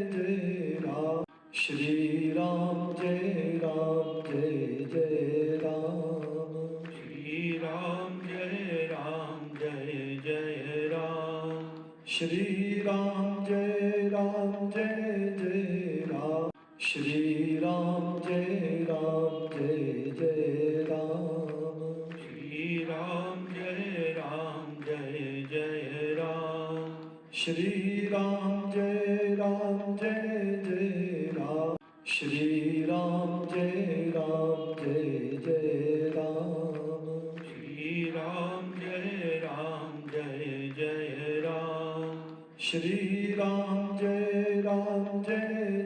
Jai Ram Shri Ram Jai Ram Shri Ram Jai Jai Ram Shri Ram Jai Ram Shri Ram Jai Ram Shri Ram Jai Jai Ram Shri Ram Jai Ram Shri Ram Jai Ram Shri Ram Jai Jai Ram Shri Ram Jai